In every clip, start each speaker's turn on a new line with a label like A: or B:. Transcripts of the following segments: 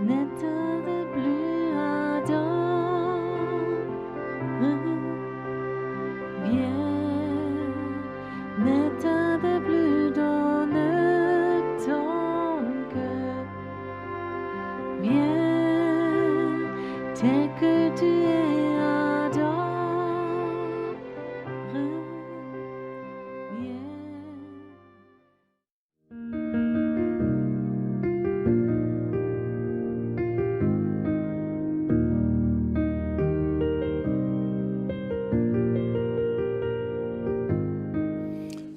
A: N'état de bleu ardent, viens, n'état de bleu donne ton cœur, viens, tel que tu es ardent, viens.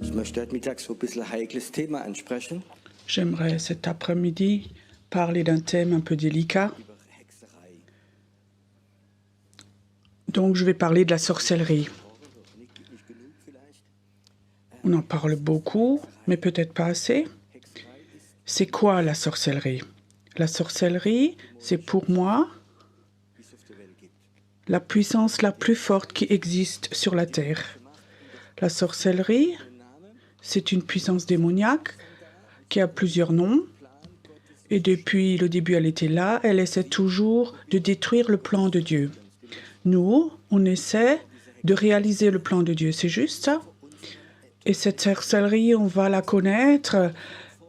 B: Ich möchte heute Mittag so ein bisschen ein heikles Thema ansprechen.
C: J'aimerais cet après-midi parler d'un thème un peu délicat.
B: Über Hexerei.
C: Donc je vais parler de la sorcellerie.
B: Nicht genug vielleicht.
C: On en parle beaucoup, mais peut-être pas assez.
B: Hexerei ist,
C: C'est quoi la sorcellerie? La sorcellerie, c'est pour moi
B: wie es auf der Welt gibt.
C: la puissance la plus forte qui existe sur la Terre. La sorcellerie,
B: Den Namen
C: c'est une puissance démoniaque qui a plusieurs noms. Et depuis le début, elle était là. Elle essaie toujours de détruire le plan de Dieu. Nous, on essaie de réaliser le plan de Dieu. C'est juste ça. Et cette sorcellerie, on va la connaître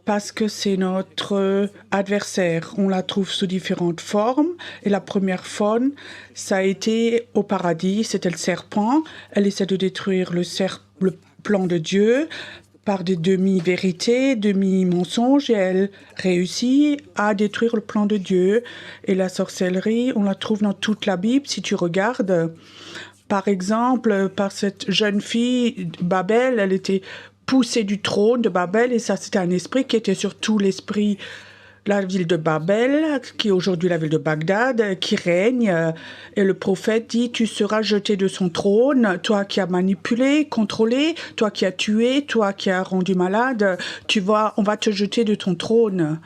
C: parce que c'est notre adversaire. On la trouve sous différentes formes. Et la première forme, ça a été au paradis. C'était le serpent. Elle essaie de détruire le plan de Dieu par des demi-vérités, demi-mensonges, et elle réussit à détruire le plan de Dieu. Et la sorcellerie, on la trouve dans toute la Bible. Si tu regardes, par exemple, par cette jeune fille, Babel, elle était poussée du trône de Babel, et ça, c'était un esprit qui était sur tout l'esprit, la ville de Babel, qui est aujourd'hui la ville de Bagdad, qui règne. Et le prophète dit, tu seras jeté de son trône, toi qui as manipulé, contrôlé, toi qui as tué, toi qui as rendu malade, on va te jeter de ton trône.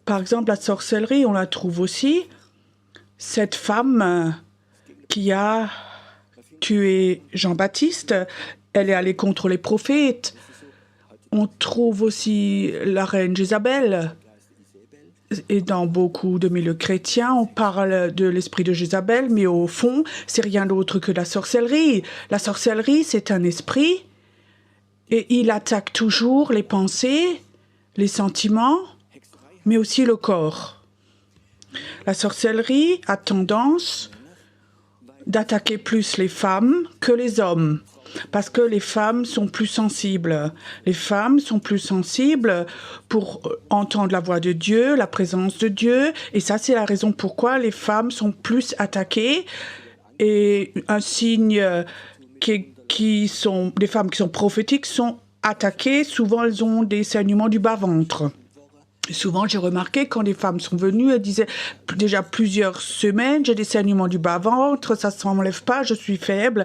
C: Par exemple, la sorcellerie, on la trouve aussi. Cette femme qui a tué Jean-Baptiste, elle est allée contre les prophètes. On trouve aussi la reine Jézabel. Et dans beaucoup de milieux chrétiens, on parle de l'esprit de Jézabel, mais au fond, c'est rien d'autre que la sorcellerie. La sorcellerie, c'est un esprit, et il attaque toujours les pensées, les sentiments, mais aussi le corps. La sorcellerie a tendance d'attaquer plus les femmes que les hommes, parce que les femmes sont plus sensibles. Les femmes sont plus sensibles pour entendre la voix de Dieu, la présence de Dieu, et ça, c'est la raison pourquoi les femmes sont plus attaquées. Et un signe des femmes qui sont prophétiques sont attaquées. Souvent, elles ont des saignements du bas-ventre. Souvent, j'ai remarqué, quand les femmes sont venues, elles disaient déjà plusieurs semaines, j'ai des saignements du bas-ventre, ça ne s'enlève pas, je suis faible.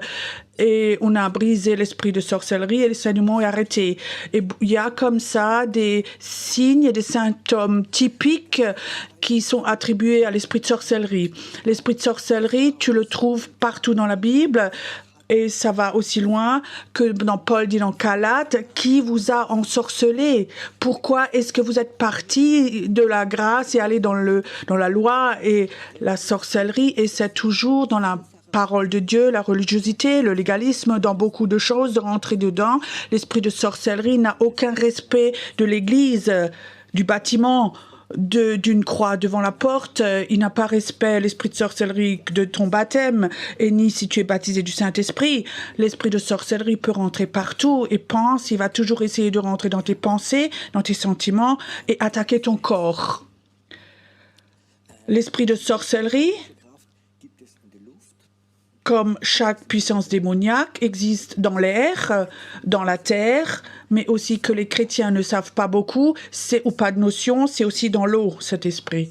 C: Et on a brisé l'esprit de sorcellerie et le saignement est arrêté. Et il y a comme ça des signes et des symptômes typiques qui sont attribués à l'esprit de sorcellerie. L'esprit de sorcellerie, tu le trouves partout dans la Bible. Et ça va aussi loin que dans Paul dit dans Galates, qui vous a ensorcelé? Pourquoi est-ce que vous êtes parti de la grâce et allé dans la loi et la sorcellerie? Et c'est toujours dans la parole de Dieu, la religiosité, le légalisme, dans beaucoup de choses, de rentrer dedans. L'esprit de sorcellerie n'a aucun respect de l'Église, du bâtiment, d'une croix devant la porte. Il n'a pas respect l'esprit de sorcellerie de ton baptême, et ni si tu es baptisé du Saint-Esprit. L'esprit de sorcellerie peut rentrer partout et il va toujours essayer de rentrer dans tes pensées, dans tes sentiments et attaquer ton corps. L'esprit de sorcellerie, comme chaque puissance démoniaque, existe dans l'air, dans la terre, mais aussi que les chrétiens ne savent pas beaucoup, ou pas de notion, c'est aussi dans l'eau, cet esprit.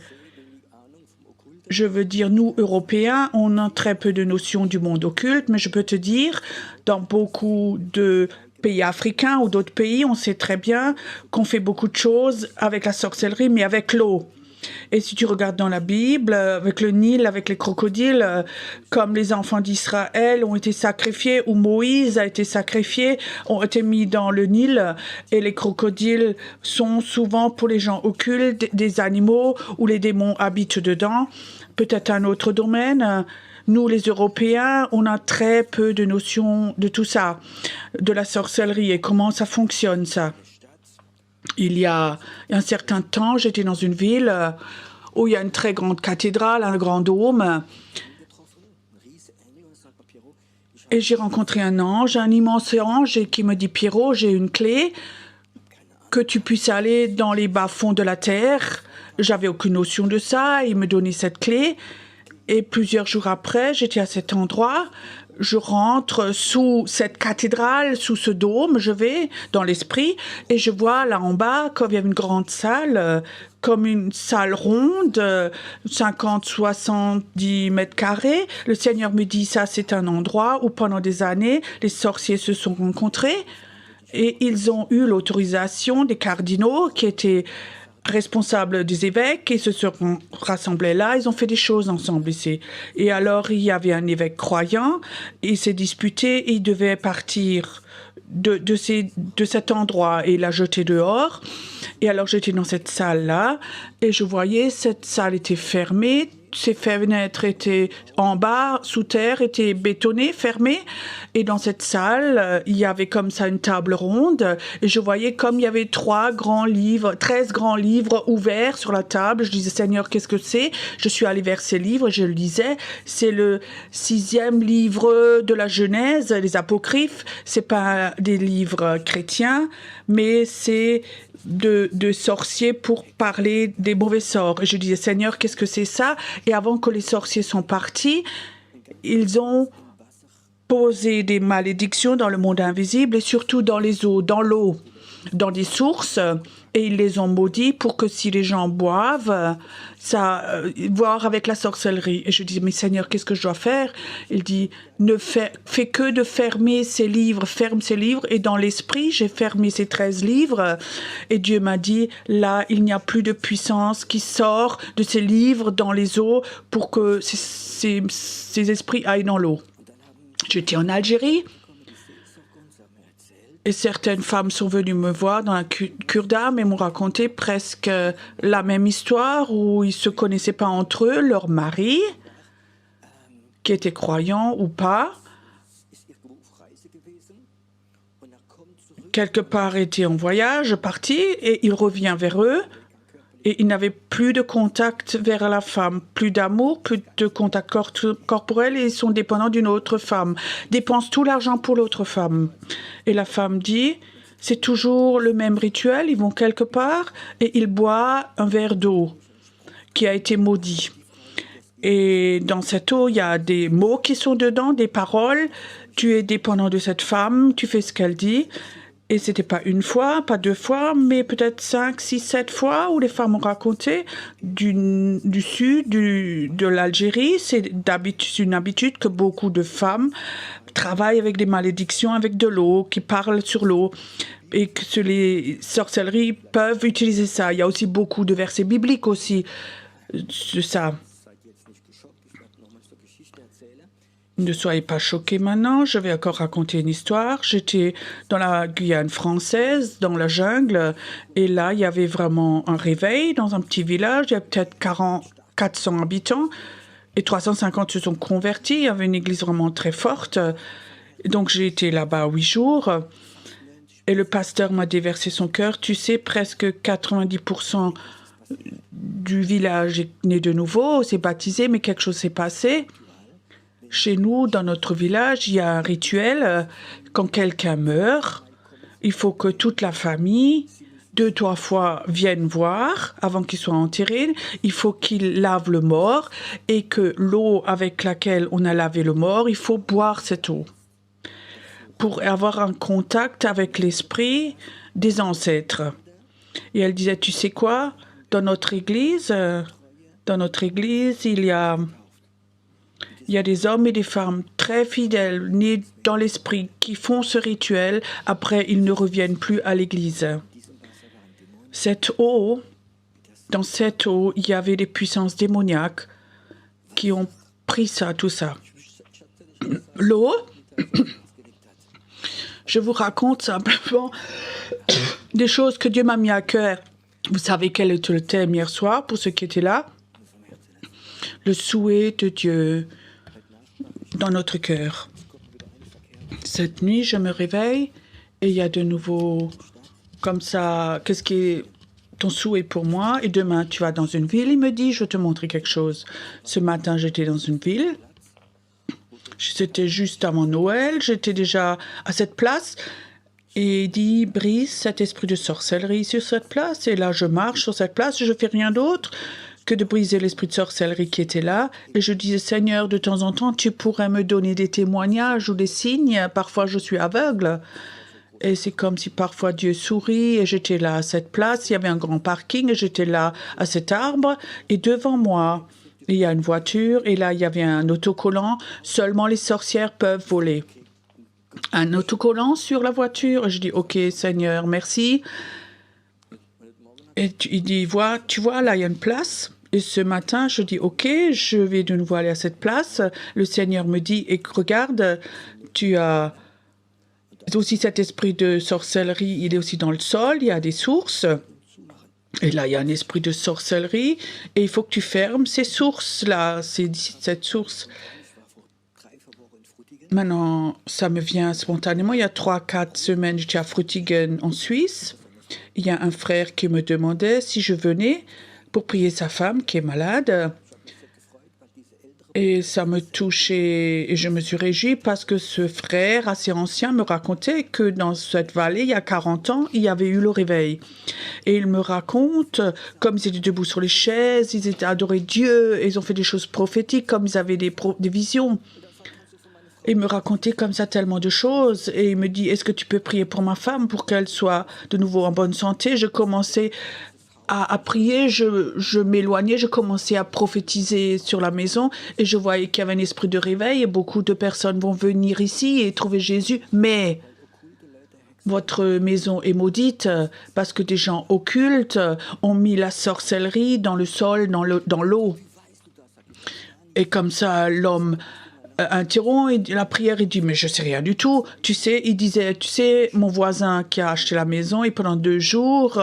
C: Je veux dire, nous, Européens, on a très peu de notions du monde occulte, mais je peux te dire, dans beaucoup de pays africains ou d'autres pays, on sait très bien qu'on fait beaucoup de choses avec la sorcellerie, mais avec l'eau. Et si tu regardes dans la Bible, avec le Nil, avec les crocodiles, comme les enfants d'Israël ont été sacrifiés, ou Moïse a été sacrifié, ont été mis dans le Nil, et les crocodiles sont souvent pour les gens occultes, des animaux où les démons habitent dedans. Peut-être un autre domaine. Nous, les Européens, on a très peu de notions de tout ça, de la sorcellerie et comment ça fonctionne, ça. Il y a un certain temps, j'étais dans une ville où il y a une très grande cathédrale, un grand dôme. Et j'ai rencontré un ange, un immense ange, et qui me dit « Pierrot, j'ai une clé, que tu puisses aller dans les bas-fonds de la terre. » J'avais aucune notion de ça. Il me donnait cette clé. Et plusieurs jours après, j'étais à cet endroit. Je rentre sous cette cathédrale, sous ce dôme, je vais dans l'esprit et je vois là en bas, comme il y a une grande salle, comme une salle ronde, 50-70 mètres carrés. Le Seigneur me dit, ça c'est un endroit où pendant des années, les sorciers se sont rencontrés et ils ont eu l'autorisation des cardinaux qui étaient responsables des évêques, ils se sont rassemblés là, ils ont fait des choses ensemble ici. Et alors, il y avait un évêque croyant, il s'est disputé, il devait partir de cet endroit et l'a jeté dehors. Et alors, j'étais dans cette salle-là et je voyais cette salle était fermée, ses fenêtres étaient en bas, sous terre, étaient bétonnées, fermées. Et dans cette salle, il y avait comme ça une table ronde. Et je voyais comme il y avait 13 grands livres ouverts sur la table. Je disais, Seigneur, qu'est-ce que c'est? Je suis allée vers ces livres, je le lisais. C'est le 6e livre de la Genèse, les Apocryphes. C'est pas des livres chrétiens, mais c'est de sorciers pour parler des mauvais sorts. Et je disais, Seigneur, qu'est-ce que c'est ça? Et avant que les sorciers sont partis, ils ont posé des malédictions dans le monde invisible et surtout dans les eaux, dans l'eau, dans des sources. Et ils les ont maudits pour que si les gens boivent, boire avec la sorcellerie. Et je dis, mais Seigneur, qu'est-ce que je dois faire? Il dit, ne fais que de fermer ces livres, ferme ces livres. Et dans l'esprit, j'ai fermé ces 13 livres. Et Dieu m'a dit, là, il n'y a plus de puissance qui sort de ces livres dans les eaux pour que ces esprits aillent dans l'eau. J'étais en Algérie. Et certaines femmes sont venues me voir dans un cure d'âme et m'ont raconté presque la même histoire où ils ne se connaissaient pas entre eux, leur mari, qui était croyant ou pas, quelque part était en voyage, parti, et il revient vers eux. Et il n'avait plus de contact vers la femme, plus d'amour, plus de contact corporel, et ils sont dépendants d'une autre femme. Dépensent tout l'argent pour l'autre femme. Et la femme dit, c'est toujours le même rituel, ils vont quelque part et ils boivent un verre d'eau qui a été maudit. Et dans cette eau, il y a des mots qui sont dedans, des paroles. Tu es dépendant de cette femme, tu fais ce qu'elle dit. Et c'était pas une fois, pas 2 fois, mais peut-être 5, 6, 7 fois où les femmes ont raconté du sud, de l'Algérie. C'est une habitude que beaucoup de femmes travaillent avec des malédictions, avec de l'eau, qui parlent sur l'eau. Et que les sorcelleries peuvent utiliser ça. Il y a aussi beaucoup de versets bibliques aussi de ça. Ne soyez pas choqués maintenant, je vais encore raconter une histoire. J'étais dans la Guyane française, dans la jungle, et là, il y avait vraiment un réveil dans un petit village. Il y a peut-être 400 habitants, et 350 se sont convertis. Il y avait une église vraiment très forte. Donc, j'ai été là-bas 8 jours, et le pasteur m'a déversé son cœur. Tu sais, presque 90% du village est né de nouveau, s'est baptisé, mais quelque chose s'est passé. Chez nous, dans notre village, il y a un rituel. Quand quelqu'un meurt, il faut que toute la famille, 2-3 fois, vienne voir avant qu'il soit enterré. Il faut qu'il lave le mort et que l'eau avec laquelle on a lavé le mort, il faut boire cette eau pour avoir un contact avec l'esprit des ancêtres. Et elle disait, tu sais quoi, dans notre église, il y a des hommes et des femmes très fidèles, nés dans l'esprit, qui font ce rituel. Après, ils ne reviennent plus à l'église. Cette eau dans cette eau, il y avait des puissances démoniaques qui ont pris ça, tout ça. L'eau, je vous raconte simplement des choses que Dieu m'a mis à cœur. Vous savez quel était le thème hier soir, pour ceux qui étaient là? Le souhait de Dieu dans notre cœur. Cette nuit, je me réveille et il y a de nouveau comme ça, qu'est-ce qui est ton souhait pour moi? Et demain, tu vas dans une ville. Il me dit, je vais te montrer quelque chose. Ce matin, j'étais dans une ville. C'était juste avant Noël. J'étais déjà à cette place. Et il dit, brise cet esprit de sorcellerie sur cette place. Et là, je marche sur cette place. Je ne fais rien d'autre que de briser l'esprit de sorcellerie qui était là. Et je disais, Seigneur, de temps en temps, tu pourrais me donner des témoignages ou des signes. Parfois, je suis aveugle. Et c'est comme si parfois Dieu sourit et j'étais là à cette place. Il y avait un grand parking et j'étais là à cet arbre. Et devant moi, il y a une voiture et là, il y avait un autocollant. Seulement les sorcières peuvent voler. Un autocollant sur la voiture. Et je dis, OK, Seigneur, merci. Et il dit, tu vois, là, il y a une place. Et ce matin, je dis, OK, je vais de nouveau aller à cette place. Le Seigneur me dit, et regarde, tu as aussi cet esprit de sorcellerie, il est aussi dans le sol, il y a des sources. Et là, il y a un esprit de sorcellerie. Et il faut que tu fermes ces sources-là, cette source. Maintenant, ça me vient spontanément. Il y a 3-4 semaines, j'étais à Frutigen en Suisse. Il y a un frère qui me demandait si je venais pour prier sa femme qui est malade. Et ça me touchait et je me suis réjouie parce que ce frère assez ancien me racontait que dans cette vallée, il y a 40 ans, il y avait eu le réveil. Et il me raconte comme ils étaient debout sur les chaises, ils étaient adorés Dieu, et ils ont fait des choses prophétiques, comme ils avaient des visions. Et il me racontait comme ça tellement de choses. Et il me dit, est-ce que tu peux prier pour ma femme pour qu'elle soit de nouveau en bonne santé? Je commençais à prier, je m'éloignais, je commençais à prophétiser sur la maison et je voyais qu'il y avait un esprit de réveil et beaucoup de personnes vont venir ici et trouver Jésus. Mais votre maison est maudite parce que des gens occultes ont mis la sorcellerie dans le sol, dans l'eau. Et comme ça, l'homme interrompt la prière, il dit, mais je sais rien du tout. Tu sais, il disait, tu sais, mon voisin qui a acheté la maison et pendant 2 jours...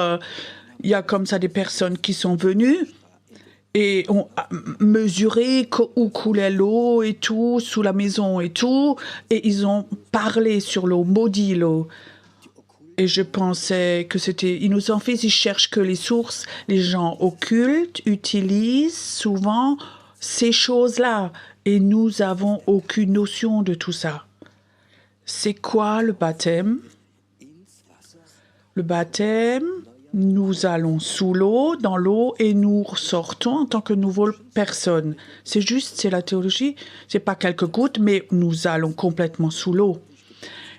C: il y a comme ça des personnes qui sont venues et ont mesuré où coulait l'eau et tout, sous la maison et tout, et ils ont parlé sur l'eau, maudit l'eau. Et je pensais que c'était... Ils nous en font, ils cherchent que les sources. Les gens occultes utilisent souvent ces choses-là et nous avons aucune notion de tout ça. C'est quoi le baptême? Le baptême... Nous allons sous l'eau, dans l'eau, et nous sortons en tant que nouvelle personne. C'est juste, c'est la théologie. C'est pas quelques gouttes, mais nous allons complètement sous l'eau.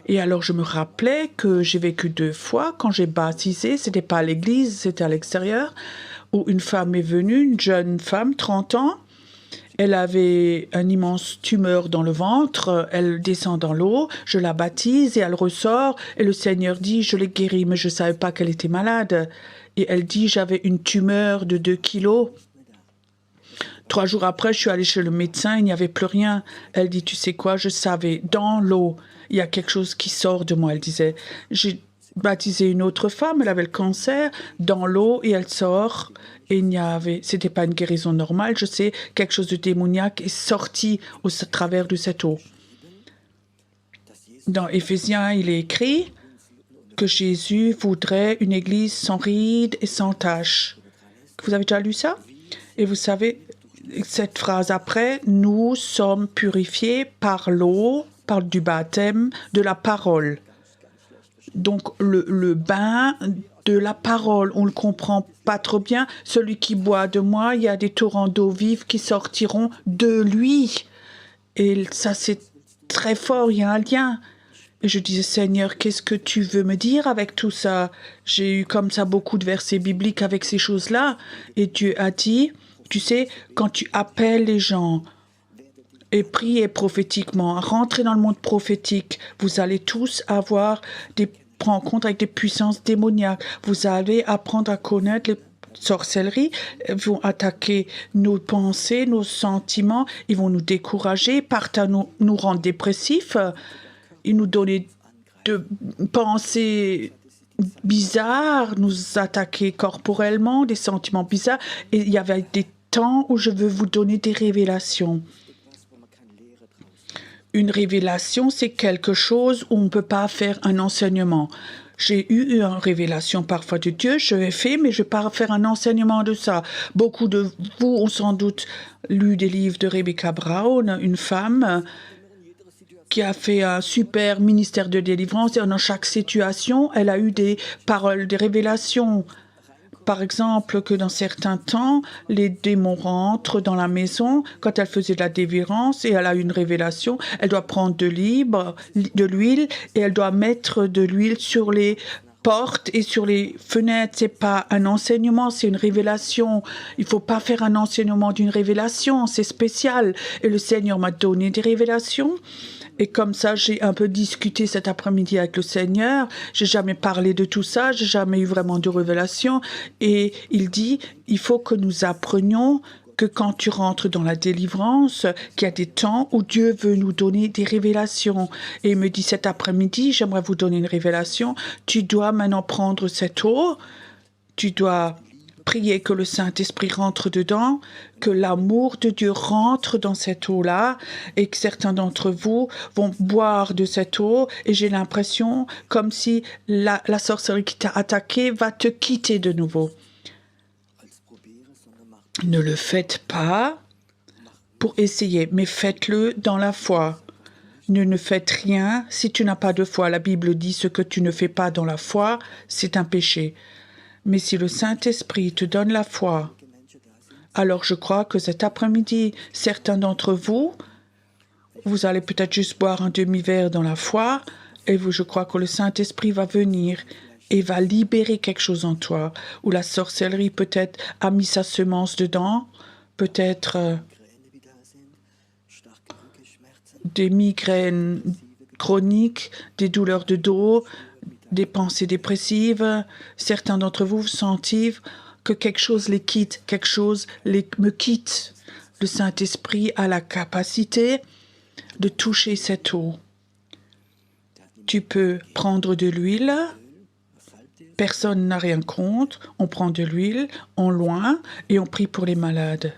C: Et alors, je me rappelais que j'ai vécu 2 fois. Quand j'ai baptisé, c'était pas à l'église, c'était à l'extérieur, où une femme est venue, une jeune femme, 30 ans. Elle avait une immense tumeur dans le ventre, elle descend dans l'eau, je la baptise et elle ressort. Et le Seigneur dit, je l'ai guérie, mais je ne savais pas qu'elle était malade. Et elle dit, j'avais une tumeur de 2 kilos. 3 jours après, je suis allée chez le médecin, il n'y avait plus rien. Elle dit, tu sais quoi, je savais, dans l'eau, il y a quelque chose qui sort de moi, elle disait. J'ai baptisé une autre femme, elle avait le cancer, dans l'eau, et elle sort. Et c'était pas une guérison normale, je sais, quelque chose de démoniaque est sorti au travers de cette eau. Dans Éphésiens, il est écrit que Jésus voudrait une église sans rides et sans taches. Vous avez déjà lu ça? Et vous savez, cette phrase après, nous sommes purifiés par l'eau, par du baptême, de la parole. Donc le bain de la parole, on ne le comprend pas trop bien. Celui qui boit de moi, il y a des torrents d'eau vive qui sortiront de lui. Et ça, c'est très fort, il y a un lien. Et je disais, Seigneur, qu'est-ce que tu veux me dire avec tout ça? J'ai eu comme ça beaucoup de versets bibliques avec ces choses-là. Et Dieu a dit, tu sais, quand tu appelles les gens et priez prophétiquement, rentrez dans le monde prophétique, vous allez tous avoir des rencontres avec des puissances démoniaques. Vous allez apprendre à connaître sorcellerie, vont attaquer nos pensées, nos sentiments, ils vont nous décourager, partent à nous rendre dépressifs, ils nous donnent de pensées bizarres, nous attaquer corporellement, des sentiments bizarres. Et il y avait des temps où je veux vous donner des révélations. Une révélation, c'est quelque chose où on ne peut pas faire un enseignement. J'ai eu une révélation parfois de Dieu, je l'ai fait, mais je ne vais pas faire un enseignement de ça. Beaucoup de vous ont sans doute lu des livres de Rebecca Brown, une femme qui a fait un super ministère de délivrance. Et dans chaque situation, elle a eu des paroles, des révélations. Par exemple, que dans certains temps, les démons rentrent dans la maison quand elle faisait de la délivrance et elle a eu une révélation. Elle doit prendre de l'huile et elle doit mettre de l'huile sur les portes et sur les fenêtres. C'est pas un enseignement, c'est une révélation. Il faut pas faire un enseignement d'une révélation, c'est spécial. Et le Seigneur m'a donné des révélations. Et comme ça, j'ai un peu discuté cet après-midi avec le Seigneur. J'ai jamais parlé de tout ça, j'ai jamais eu vraiment de révélation. Et il dit, il faut que nous apprenions que quand tu rentres dans la délivrance, qu'il y a des temps où Dieu veut nous donner des révélations. Et il me dit, cet après-midi, j'aimerais vous donner une révélation. Tu dois maintenant prendre cette eau, tu dois prier que le Saint-Esprit rentre dedans, que l'amour de Dieu rentre dans cette eau-là et que certains d'entre vous vont boire de cette eau et j'ai l'impression comme si la sorcellerie qui t'a attaqué va te quitter de nouveau. Ne le faites pas pour essayer, mais faites-le dans la foi. Ne faites rien si tu n'as pas de foi. La Bible dit ce que tu ne fais pas dans la foi, c'est un péché. Mais si le Saint-Esprit te donne la foi, alors je crois que cet après-midi, certains d'entre vous, vous allez peut-être juste boire un demi-verre dans la foi, et je crois que le Saint-Esprit va venir et va libérer quelque chose en toi, où la sorcellerie peut-être a mis sa semence dedans, peut-être des migraines chroniques, des douleurs de dos, des pensées dépressives. Certains d'entre vous sentez que quelque chose les quitte, quelque chose me quitte. Le Saint-Esprit a la capacité de toucher cette eau. Tu peux prendre de l'huile. Personne n'a rien contre. On prend de l'huile, on loin et on prie pour les malades.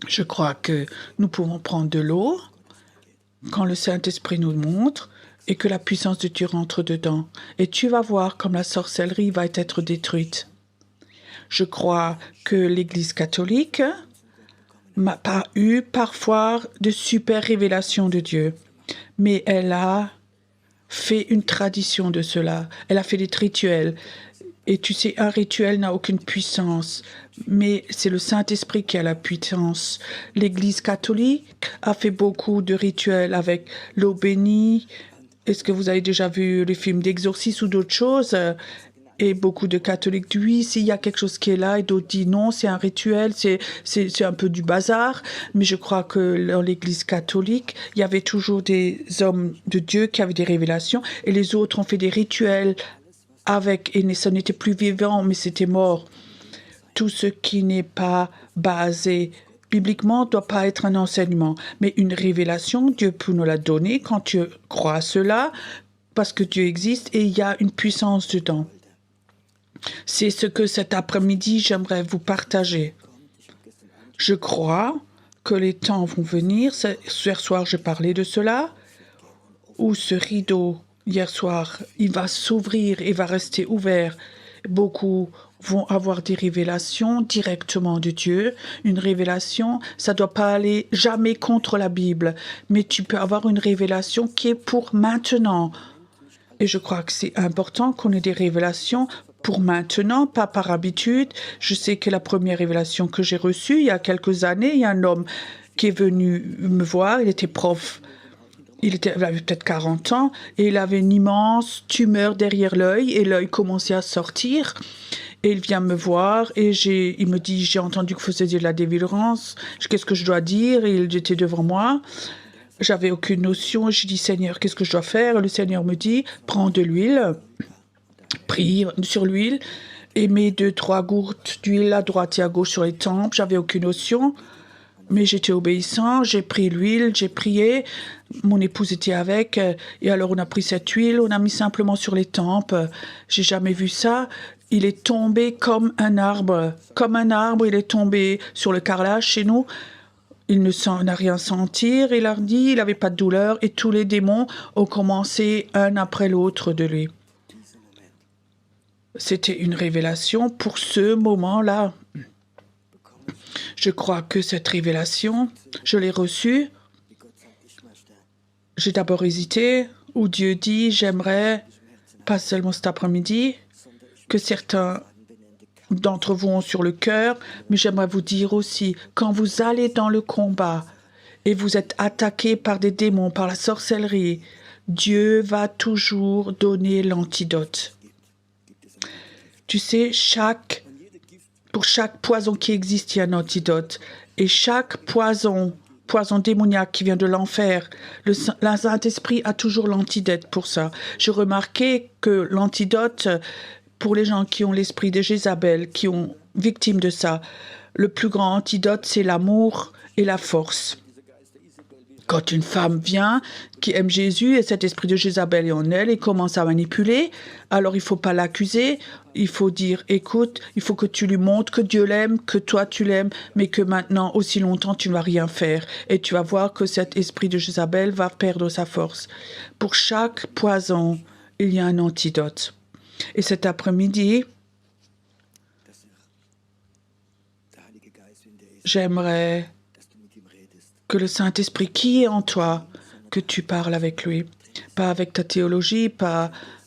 C: Je crois que nous pouvons prendre de l'eau quand le Saint-Esprit nous montre et que la puissance de Dieu rentre dedans. Et tu vas voir comme la sorcellerie va être détruite. Je crois que l'Église catholique n'a pas eu parfois de super révélations de Dieu, mais elle a fait une tradition de cela. Elle a fait des rituels. Et tu sais, un rituel n'a aucune puissance, mais c'est le Saint-Esprit qui a la puissance. L'Église catholique a fait beaucoup de rituels avec l'eau bénie. Est-ce que vous avez déjà vu les films d'exorcisme ou d'autres choses? Et beaucoup de catholiques disent oui, s'il y a quelque chose qui est là, et d'autres disent non, c'est un rituel, c'est un peu du bazar. Mais je crois que dans l'Église catholique, il y avait toujours des hommes de Dieu qui avaient des révélations, et les autres ont fait des rituels avec, et ce n'était plus vivant, mais c'était mort. Tout ce qui n'est pas basé bibliquement ne doit pas être un enseignement, mais une révélation, Dieu peut nous la donner quand tu crois à cela, parce que Dieu existe et il y a une puissance dedans. C'est ce que cet après-midi, j'aimerais vous partager. Je crois que les temps vont venir. Hier soir, je parlais de cela, où ce rideau, hier soir, il va s'ouvrir et va rester ouvert. Beaucoup vont avoir des révélations directement de Dieu. Une révélation, ça ne doit pas aller jamais contre la Bible, mais tu peux avoir une révélation qui est pour maintenant. Et je crois que c'est important qu'on ait des révélations pour maintenant, pas par habitude. Je sais que la première révélation que j'ai reçue, il y a quelques années, il y a un homme qui est venu me voir, il était prof. Il avait peut-être 40 ans et il avait une immense tumeur derrière l'œil et l'œil commençait à sortir. Et il vient me voir et il me dit, j'ai entendu que vous faisiez de la délivrance, qu'est-ce que je dois dire? Et il était devant moi. J'avais aucune notion. Je dis, Seigneur, qu'est-ce que je dois faire? Le Seigneur me dit, prends de l'huile, prie sur l'huile et mes 2-3 gouttes d'huile à droite et à gauche sur les tempes. J'avais aucune notion, mais j'étais obéissant. J'ai pris l'huile, j'ai prié. Mon épouse était avec, et alors on a pris cette huile, on a mis simplement sur les tempes. J'ai jamais vu ça. Il est tombé comme un arbre. Comme un arbre, il est tombé sur le carrelage chez nous. Il n'a rien senti, il a dit, il n'avait pas de douleur, et tous les démons ont commencé un après l'autre de lui. C'était une révélation pour ce moment-là. Je crois que cette révélation, je l'ai reçue. J'ai d'abord hésité, où Dieu dit, j'aimerais, pas seulement cet après-midi, que certains d'entre vous ont sur le cœur, mais j'aimerais vous dire aussi, quand vous allez dans le combat et vous êtes attaqué par des démons, par la sorcellerie, Dieu va toujours donner l'antidote. Tu sais, pour chaque poison qui existe, il y a un antidote. Et chaque poison démoniaque qui vient de l'enfer, le Saint-Esprit a toujours l'antidote pour ça. J'ai remarqué que l'antidote, pour les gens qui ont l'esprit de Jézabel, qui ont victime de ça, le plus grand antidote, c'est l'amour et la force. Quand une femme vient, qui aime Jésus, et cet esprit de Jézabel est en elle, et commence à manipuler, alors il ne faut pas l'accuser, il faut dire, écoute, il faut que tu lui montres que Dieu l'aime, que toi tu l'aimes, mais que maintenant, aussi longtemps, tu ne vas rien faire. Et tu vas voir que cet esprit de Jézabel va perdre sa force. Pour chaque poison, il y a un antidote. Et cet après-midi, j'aimerais que le Saint-Esprit qui est en toi, que tu parles avec lui. Pas avec ta théologie,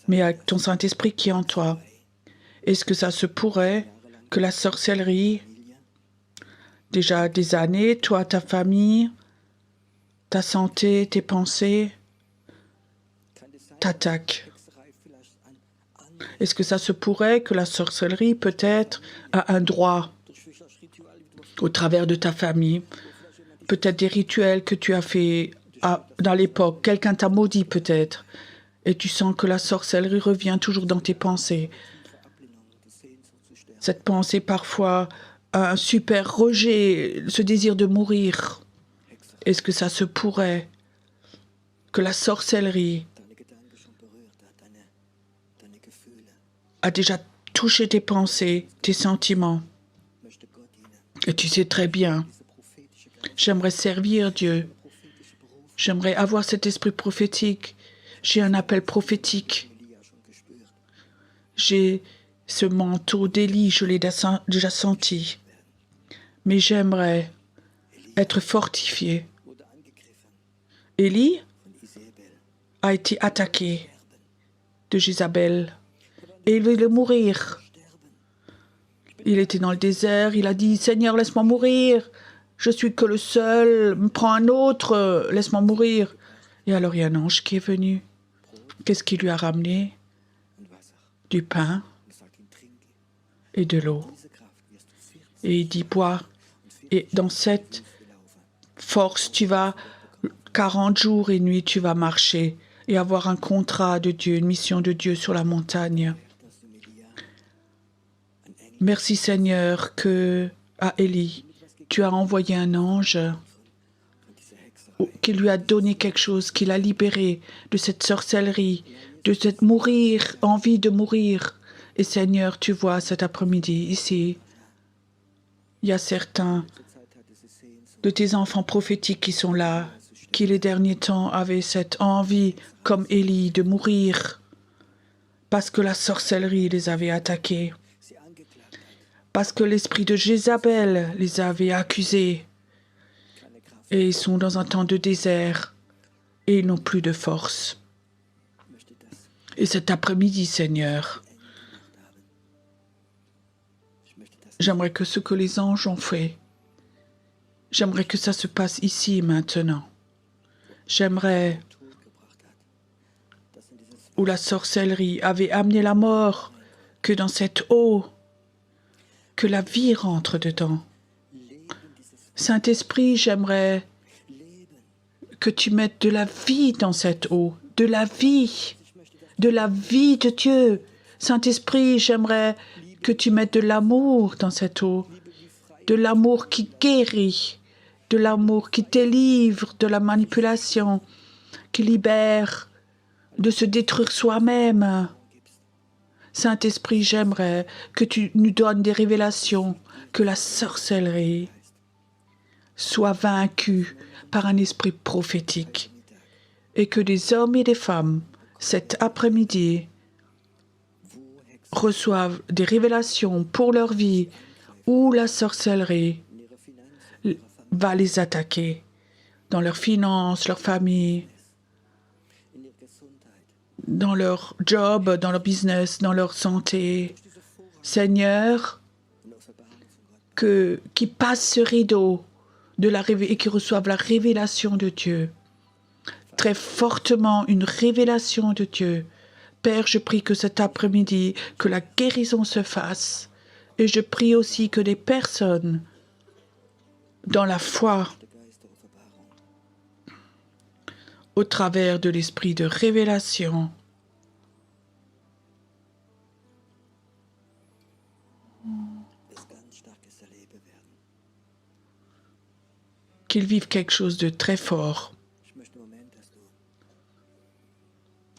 C: mais avec ton Saint-Esprit qui est en toi. Est-ce que ça se pourrait que la sorcellerie, déjà des années, toi, ta famille, ta santé, tes pensées, t'attaquent? Est-ce que ça se pourrait que la sorcellerie, peut-être, a un droit au travers de ta famille? Peut-être des rituels que tu as fait dans l'époque. Quelqu'un t'a maudit peut-être. Et tu sens que la sorcellerie revient toujours dans tes pensées. Cette pensée parfois, un super rejet, ce désir de mourir. Est-ce que ça se pourrait que la sorcellerie a déjà touché tes pensées, tes sentiments? Et tu sais très bien, j'aimerais servir Dieu. J'aimerais avoir cet esprit prophétique. J'ai un appel prophétique. J'ai ce manteau d'Élie, je l'ai déjà senti. Mais j'aimerais être fortifié. Élie a été attaqué de Jézabel et il voulait mourir. Il était dans le désert, il a dit « Seigneur, laisse-moi mourir. Je suis que le seul, prends un autre, laisse-moi mourir. » Et alors il y a un ange qui est venu. Qu'est-ce qu'il lui a ramené? Du pain et de l'eau. Et il dit, bois. Et dans cette force, tu vas, 40 jours et nuits, tu vas marcher et avoir un contrat de Dieu, une mission de Dieu sur la montagne. Merci Seigneur que, à Élie, tu as envoyé un ange qui lui a donné quelque chose, qui l'a libéré de cette sorcellerie, de cette envie de mourir. Et Seigneur, tu vois cet après-midi, ici, il y a certains de tes enfants prophétiques qui sont là, qui les derniers temps avaient cette envie, comme Élie, de mourir, parce que la sorcellerie les avait attaqués, parce que l'esprit de Jézabel les avait accusés, et ils sont dans un temps de désert, et ils n'ont plus de force. Et cet après-midi, Seigneur, j'aimerais que ce que les anges ont fait, j'aimerais que ça se passe ici, maintenant. J'aimerais, où la sorcellerie avait amené la mort, que dans cette eau, que la vie rentre dedans. Saint-Esprit, j'aimerais que tu mettes de la vie dans cette eau, de la vie de Dieu. Saint-Esprit, j'aimerais que tu mettes de l'amour dans cette eau, de l'amour qui guérit, de l'amour qui délivre de la manipulation, qui libère de se détruire soi-même. Saint-Esprit, j'aimerais que tu nous donnes des révélations, que la sorcellerie soit vaincue par un esprit prophétique et que des hommes et des femmes, cet après-midi, reçoivent des révélations pour leur vie où la sorcellerie va les attaquer dans leurs finances, leur famille, dans leur job, dans leur business, dans leur santé. Seigneur, qui passent ce rideau et qui reçoivent la révélation de Dieu. Très fortement, une révélation de Dieu. Père, je prie que cet après-midi, que la guérison se fasse. Et je prie aussi que des personnes, dans la foi, au travers de l'esprit de révélation, qu'ils vivent quelque chose de très fort.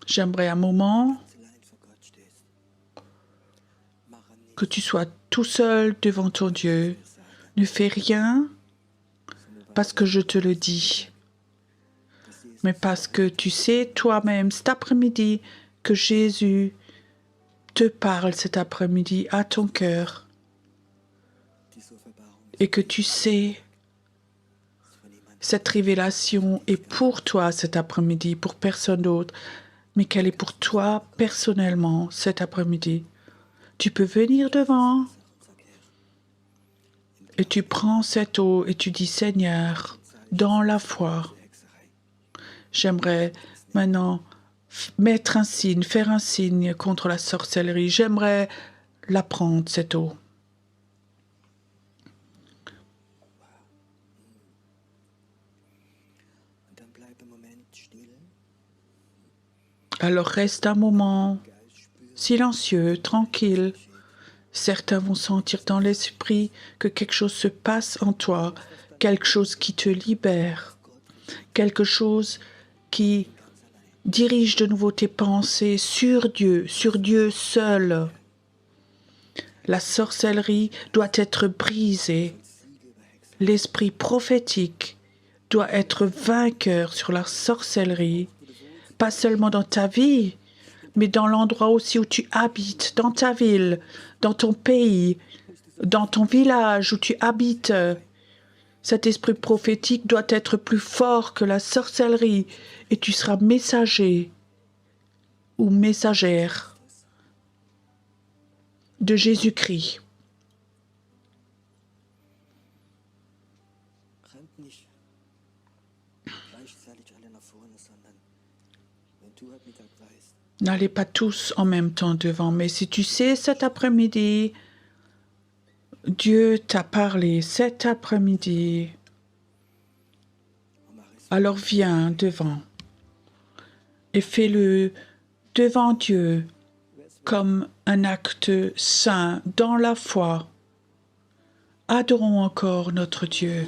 C: J'aimerais un moment que tu sois tout seul devant ton Dieu. Ne fais rien parce que je te le dis, mais parce que tu sais toi-même cet après-midi que Jésus te parle cet après-midi à ton cœur et que tu sais cette révélation est pour toi cet après-midi, pour personne d'autre, mais qu'elle est pour toi personnellement cet après-midi. Tu peux venir devant et tu prends cette eau et tu dis Seigneur, dans la foi, j'aimerais maintenant mettre un signe, faire un signe contre la sorcellerie. J'aimerais la prendre, cette eau. Alors reste un moment silencieux, tranquille. Certains vont sentir dans l'esprit que quelque chose se passe en toi, quelque chose qui te libère, quelque chose qui dirige de nouveau tes pensées sur Dieu seul. La sorcellerie doit être brisée. L'esprit prophétique doit être vainqueur sur la sorcellerie, pas seulement dans ta vie, mais dans l'endroit aussi où tu habites, dans ta ville, dans ton pays, dans ton village où tu habites. Cet esprit prophétique doit être plus fort que la sorcellerie et tu seras messager ou messagère de Jésus-Christ. N'allez pas tous en même temps devant, mais si tu sais cet après-midi, Dieu t'a parlé cet après-midi, alors viens devant et fais-le devant Dieu comme un acte saint dans la foi. Adorons encore notre Dieu.